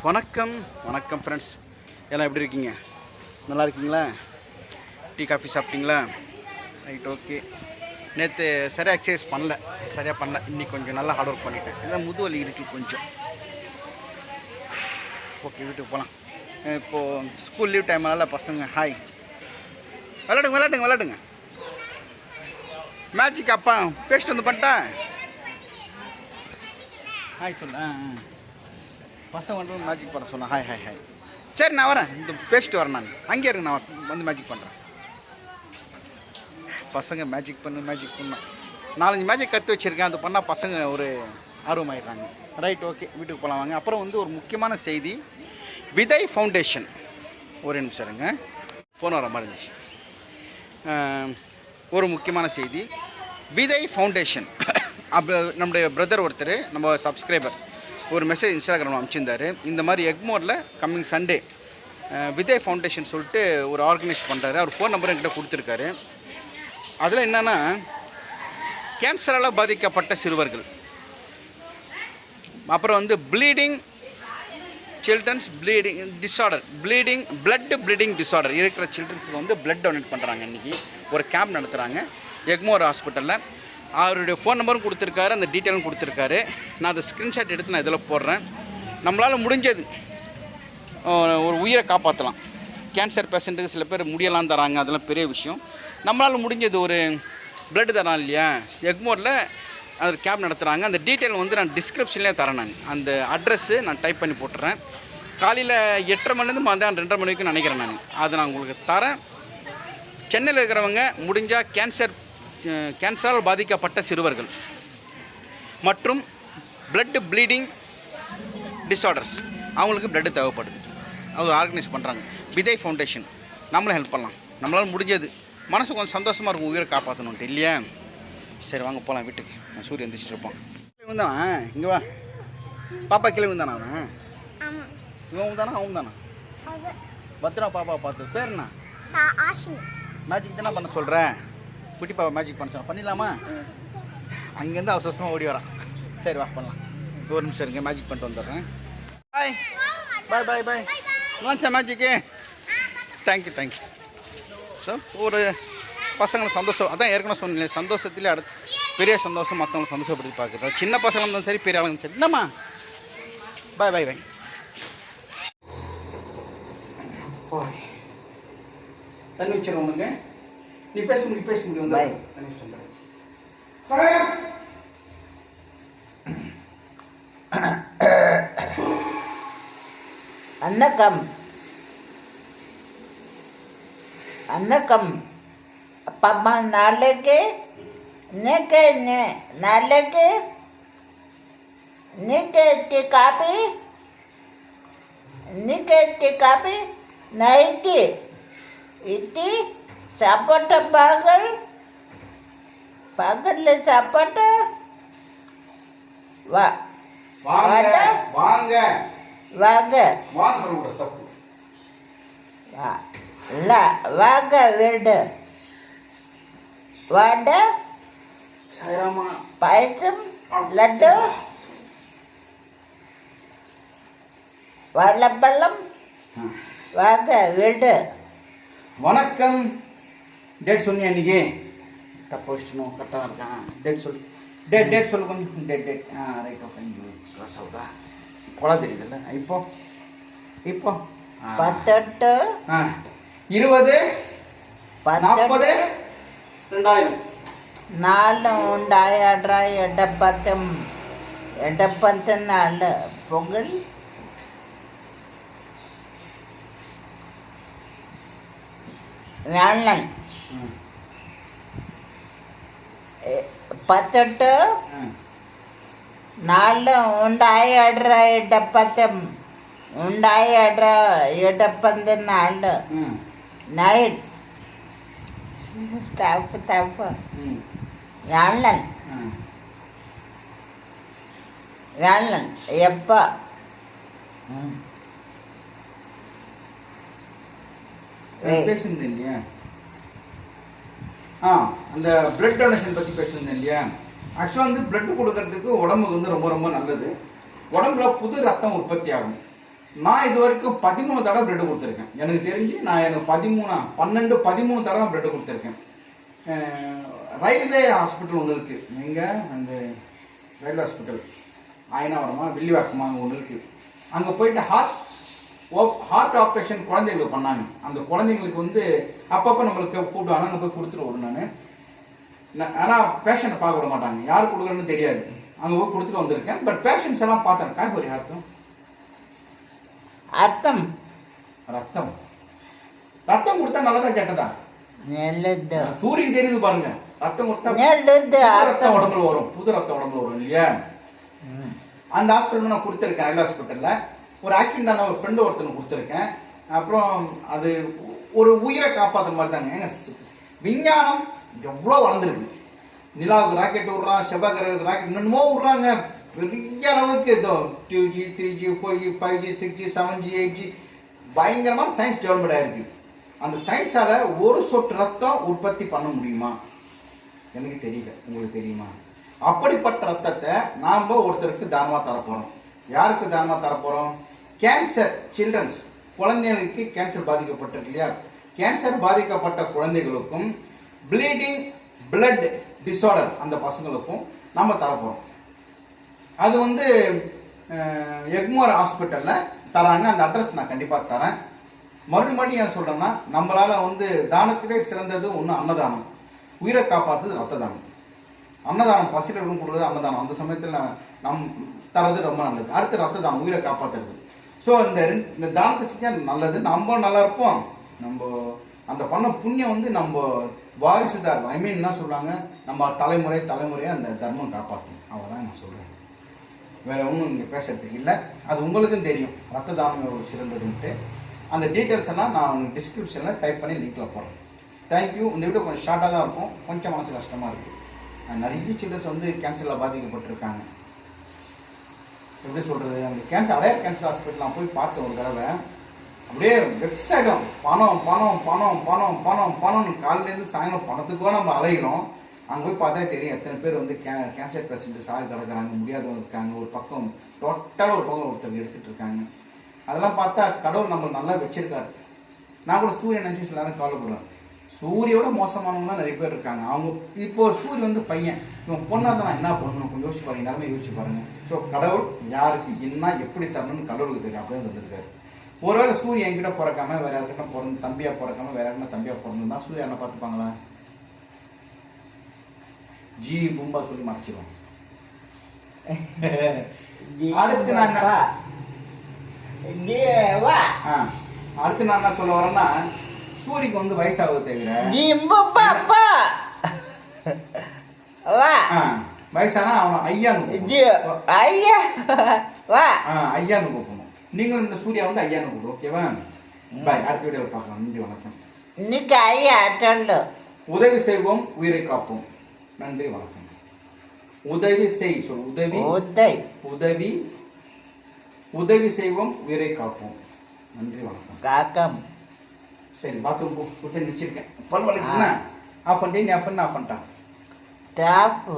வணக்கம் வணக்கம் ஃப்ரெண்ட்ஸ், எல்லாம் எப்படி இருக்கீங்க? நல்லா இருக்கீங்களா? டீ காஃபி சாப்பிட்டீங்களா? Right, okay. நேற்று சரியாக எக்ஸசைஸ் பண்ணல. இன்றைக்கி கொஞ்சம் நல்லா ஹார்ட் ஒர்க் பண்ணிட்டேன். இதான் முதுவலி இருக்குது கொஞ்சம். ஓகே, வீட்டுக்கு போகலாம். இப்போது ஸ்கூல் லீவ் டைம்னால பசங்க ஹாய் விளாடுங்க. மேட்சுக்கு அப்பா பேசிட்டு வந்து பண்ணிட்டேன். ஹாய் சொல்ல பசங்க வந்து மேஜிக் பண்ண சொன்னேன். ஹாய். சரி, நான் வரேன். இந்த பேசிட்டு வரேன். நான் அங்கேயே இருங்க, நான் வந்து மேஜிக் பண்ணுறேன். பசங்க மேஜிக் பண்ண 4-5 மேஜிக் கற்று வச்சுருக்கேன். அது பண்ணால் பசங்க ஒரு ஆர்வமாயிடுறாங்க. ரைட், ஓகே, வீட்டுக்கு போகலாம் வாங்க. அப்புறம் வந்து ஒரு முக்கியமான செய்தி, விதை ஃபவுண்டேஷன். ஒரு நிமிஷம் இருங்க, ஃபோன் வர மாதிரி இருந்துச்சு. ஒரு முக்கியமான செய்தி, விதை ஃபவுண்டேஷன். அப்போ நம்முடைய பிரதர் ஒருத்தர், நம்ம சப்ஸ்கிரைபர், ஒரு மெசேஜ் இன்ஸ்டாகிராமில் அனுப்பிச்சிருந்தார். இந்த மாதிரி எக்மோரில் கம்மிங் சண்டே விதை ஃபவுண்டேஷன் சொல்லிட்டு ஒரு ஆர்கனைஸ் பண்ணுறாரு. அவர் ஃபோன் நம்பர் என்கிட்ட கொடுத்துருக்காரு. அதில் என்னென்னா, கேன்சரால் பாதிக்கப்பட்ட சிறுவர்கள், அப்புறம் வந்து bleeding childrens blood bleeding disorder இருக்கிற சில்ட்ரன்ஸுக்கு வந்து பிளட் டொனேட் பண்ணுறாங்க. இன்றைக்கி ஒரு கேம்ப் நடத்துகிறாங்க எக்மோர் ஹாஸ்பிட்டலில். அவருடைய ஃபோன் நம்பரும் கொடுத்துருக்காரு, அந்த டீட்டெயிலும் கொடுத்துருக்காரு. நான் அதை ஸ்க்ரீன்ஷாட் எடுத்து நான் இதில் போடுறேன். நம்மளால் முடிஞ்சது ஒரு உயிரை காப்பாற்றலாம். கேன்சர் பேஷண்ட்டுக்கு சில பேர் முடியலாம் தராங்க, அதெல்லாம் பெரிய விஷயம். நம்மளால் முடிஞ்சது ஒரு பிளட் தரான் இல்லையா? எக்மோரில் அது கேம்ப் நடத்துகிறாங்க. அந்த டீட்டெயில் வந்து நான் டிஸ்கிரிப்ஷன்லேயே தரேன். நான் அந்த அட்ரெஸ்ஸு நான் டைப் பண்ணி போட்டுறேன். காலையில் 8:30 மணிலேருந்து மதியானம் 2:30 மணி வரைக்கும் நினைக்கிறேன். நான் அதை நான் உங்களுக்கு தரேன். சென்னையில் இருக்கிறவங்க முடிஞ்சால் கேன்சரால் பாதிக்கப்பட்ட சிறுவர்கள் மற்றும் பிளட் ப்ளீடிங் டிஸார்டர்ஸ், அவங்களுக்கு பிளட்டு தேவைப்படுது. அது ஆர்கனைஸ் பண்ணுறாங்க விதை ஃபவுண்டேஷன். நம்மளும் ஹெல்ப் பண்ணலாம். நம்மளால் முடிஞ்சது. மனசு கொஞ்சம் சந்தோஷமாக இருக்கும், உயிரை காப்பாற்றணுன்ட்டு இல்லையா? சரி, வாங்க போகலாம் வீட்டுக்கு. நான் சூரியன் எந்திரிச்சிட்டு இருப்போம். வந்தானா? இங்கே வா. பாப்பா கீழே வந்தானா? அவன் இவன் வந்தானா? அவன் தானா? பத்திரா பாப்பா பார்த்து. பேர் என்ன? மேஜிக் தானே பண்ண சொல்கிறேன். குட்டி பாப்பா மேஜிக் பண்ண சொல்ல பண்ணிடலாமா? அங்கேருந்து அவசரமாக ஓடி வரான். சரி, வா பண்ணலாம். ஒரு நிமிஷம் இருங்க, மேஜிக் பண்ணிட்டு வந்துடுறேன். பாய். வாங்க மேஜிக்கு. தேங்க்யூ. ஸோ ஒரு பசங்களை சந்தோஷம், அதான் ஏற்கனவே சொன்னேன், சந்தோஷத்துலேயே அடுத்து பெரிய சந்தோஷம் மற்றவங்களை சந்தோஷப்படுத்தி பார்க்குறது. சின்ன பசங்க இருந்தாலும் சரி, பெரிய ஆளுங்க சரி. என்னம்மா? பாய். தண்ணி வச்சிடும் உனக்கு. நீ பேச முடியும் வந்து தண்ணி வச்சு. அன்னக்கம் அப்பா நாளைக்கு நீக்கு காப்பி நைட்டு இட்டி சாப்பாட்ட பகல்ல சாப்பாட்டு வாங்க வீடு வடை பாயசம் லட்டு வாழைப்பழம் வாங்க வீடு. வணக்கம். டேட் சொன்னியா இன்னைக்கு? தப்பு வச்சுணும், கரெக்டாக இருக்கான். டேட் சொல்லு. டேட் சொல்லு கொஞ்சம். Date right, okay. ரசவுதா கொலை தெரியுதுல்ல? இப்போ 18 20 40 2000 4 ഉണ്ടായടാ. എടപ്പത്ത് നാള് പൊങ്കൽ ഞാനൻ 18 4 ഉണ്ടായടാ. എടപ്പത്ത് നാള് നൈറ്റ് തപ്പ് ഞാനൻ எப்ப பேசுனது இல்லையா? அந்த பிளட் டொனேஷன் பற்றி பேசுனது இல்லையா? ஆக்சுவலாக வந்து பிளட் கொடுக்கறதுக்கு உடம்புக்கு வந்து ரொம்ப ரொம்ப நல்லது. உடம்புல புது ரத்தம் உற்பத்தி ஆகும். நான் இது வரைக்கும் 13 தடவை பிரெட் கொடுத்துருக்கேன். எனக்கு தெரிஞ்சு நான் எனக்கு 13 தடவை பிரெட் கொடுத்துருக்கேன். ரயில்வே ஹாஸ்பிட்டல் ஒன்று இருக்குது. எங்கே அந்த ரயில்வே ஹாஸ்பிட்டல் ஆயினாவரமா வில்லிவாக்கமா அங்கே ஒன்று இருக்குது. அங்கே போயிட்டு ஹார்ட் ஆப்ரேஷன் குழந்தைங்களுக்கு பண்ணாங்க. அந்த குழந்தைங்களுக்கு வந்து அப்பப்போ நம்மளுக்கு கூப்பிடுவாங்க, அங்கே போய் கொடுத்துட்டு வரும். நான் ஆனால் பேஷண்ட்டை பார்க்க விட மாட்டாங்க, யார் கொடுக்குறேன்னு தெரியாது. அங்கே போய் கொடுத்துட்டு வந்திருக்கேன். பட் பேஷண்ட்ஸ் எல்லாம் பார்த்தேன். காய்கறி அர்த்தம் ரத்தம் ரத்தம் கொடுத்தா நல்லதா கேட்டதா? நல்லது. சூரியக்கு தெரியுது பாருங்க. ரத்தம் கொடுத்தா நல்லது. ரத்தம் உடம்புல வரும், புது ரத்தம் உடம்புல வரும் இல்லையா? அந்த ஹாஸ்பிட்டல் நான் கொடுத்துருக்கேன். ரயில்வே ஹாஸ்பிட்டலில் ஒரு ஆக்சிடென்ட் ஆன ஒரு ஃப்ரெண்டு ஒருத்தனுக்கு கொடுத்துருக்கேன். அப்புறம் அது ஒரு உயிரை காப்பாற்றுற மாதிரி தாங்க. ஏங்க விஞ்ஞானம் எவ்வளோ வளர்ந்துருக்கு. நிலாவுக்கு ராக்கெட் விட்றான், செவ்வாய் கிரகத்துக்கு ராக்கெட் இன்னுமோ விட்றாங்க. பெரிய அளவுக்கு ஏதோ 2G 3G 4G 5G 6G 7G 8G பயங்கரமான சயின்ஸ் டெவலப்மெண்ட் ஆகிருக்கு. அந்த சயின்ஸால் ஒரு சொட்டு ரத்தம் உற்பத்தி பண்ண முடியுமா? எனக்கு தெரியல. உங்களுக்கு தெரியுமா? அப்படிப்பட்ட ரத்தத்தை நாம் ஒருத்தருக்கு தானமாக தரப்போகிறோம். யாருக்கு தானமாக தரப்போகிறோம்? கேன்சர் சில்ட்ரன்ஸ், குழந்தைகளுக்கு கேன்சர் பாதிக்கப்பட்டிருக்கு இல்லையா? கேன்சர் பாதிக்கப்பட்ட குழந்தைகளுக்கும் ப்ளீடிங் பிளட் டிஸார்டர் அந்த பசங்களுக்கும் நம்ம தரப்போகிறோம். அது வந்து எக்மோர் ஹாஸ்பிட்டலில் தராங்க. அந்த அட்ரஸ் நான் கண்டிப்பாக தரேன். மறுபடியும் ஏன் சொல்கிறேன்னா, நம்மளால் வந்து தானத்திலே சிறந்தது ஒன்று அன்னதானம். உயிரை காப்பாற்றுறது ரத்த தானம். அன்னதானம் பசிகளுக்கும் கொடுக்குறது அன்னதானம். அந்த சமயத்தில் நம் தரது ரொம்ப நல்லது. அடுத்து ரத்த தானம், உயிரை காப்பாற்றுறது. ஸோ இந்த தானத்தை செஞ்சால் நல்லது. நம்ம நல்லா இருப்போம். நம்ம அந்த பண்ண புண்ணியம் வந்து நம்ம வாரிசுதார் என்ன சொல்கிறாங்க, நம்ம தலைமுறையாக அந்த தர்மம் காப்பாற்றும். அவ்வளோதான் நான் சொல்கிறேன். வேறு ஒன்றும் இங்கே பேசுறதுக்கு இல்லை. அது உங்களுக்கும் தெரியும் ரத்த தானம் எவ்வளோ சிறந்ததுன்ட்டு. அந்த டீட்டெயில்ஸ் எல்லாம் நான் டிஸ்கிரிப்ஷனில் டைப் பண்ணி லிங்கில் போடுறேன். தேங்க்யூ. இந்த வீடியோ கொஞ்சம் ஷார்ட்டாக தான் இருக்கும், கொஞ்சம் மனசு கஷ்டமாக இருக்குது. நிறைய சில்ட்ரன்ஸ் வந்து கேன்சரில் பாதிக்கப்பட்டிருக்காங்க. எப்படி சொல்கிறது, அந்த கேன்சர் அடையார் கேன்சர் ஹாஸ்பிட்டல் நான் போய் பார்த்தேன் ஒரு தடவை. அப்படியே வெக்ஸ் ஆகிடும். பணம் பணம் பணம் பணம் பணம் பணம்னு காலிலேருந்து சாயங்காலம் பணத்துக்கோ நம்ம அலைகிறோம். அங்கே போய் பார்த்தா தெரியும் எத்தனை பேர் வந்து கேன்சர் பேஷண்ட்டு சாக கிடக்குறாங்க, முடியாதவங்க இருக்காங்க. ஒரு பக்கம் டோட்டலாக ஒரு பக்கம் ஒருத்தர் எடுத்துகிட்டு இருக்காங்க. அதெல்லாம் பார்த்தா கடவுள் நம்ம நல்லா வச்சிருக்காரு. நான் கூட சூரியன் நினச்சி சில நேரம் கவலைப்படுவேன். சூரியோட மோசமானவங்களாம் நிறைய பேர் இருக்காங்க. அவங்க இப்போ சூரியன் வந்து பையன், இவன் பொண்ணாக இருந்தால் நான் என்ன பண்ணணும் கொஞ்சம் யோசிச்சு பாருங்க. எல்லாருமே யோசிச்சு பாருங்கள். ஸோ கடவுள் யாருக்கு என்ன எப்படி தரணும்னு கடவுளுக்கு தெரியும். அப்படியே வந்துருக்காரு. ஒருவேளை சூரியன் என்கிட்ட பிறக்காம வேற யாருக்கிட்ட பிறந்து தம்பியாக பிறக்காம வேற யாருக்கிட்ட தம்பியாக பிறந்திருந்தா சூரியன் என்ன பார்த்துப்பாங்களா? ஜி பூம்பா சொல்லி மறைச்சிடும். அடுத்து நான் அடுத்து நான் என்ன சொல்ல வரேன்னா, சூரியக்கு வந்து வயசாகுது தவிர வயசானா அவன் ஐயான்னு கூப்பிடணும். நீங்களும் இந்த சூர்யா வந்து ஐயான்னு கூப்பிடும். ஓகேவா? பாய். அடுத்த வீடியோவில் பார்க்கலாம். நன்றி, வணக்கம். இன்னைக்கு ஐயா சொல்லு. உதவி செய்வோம், உயிரை காப்போம். நன்றி, வணக்கம். உதவி செய் சொல். உதவி உதவி செய்வோம், உயிரை காப்போம். நன்றி, வணக்கம். காக்கம். சரி, பாத்ரூம் கொடுத்து வச்சிருக்கேன். பல்வலிக்கு ஆஃப் பண்ணிட்டேன். நீ ஆஃப் பண்ணிட்டான். தாப்பு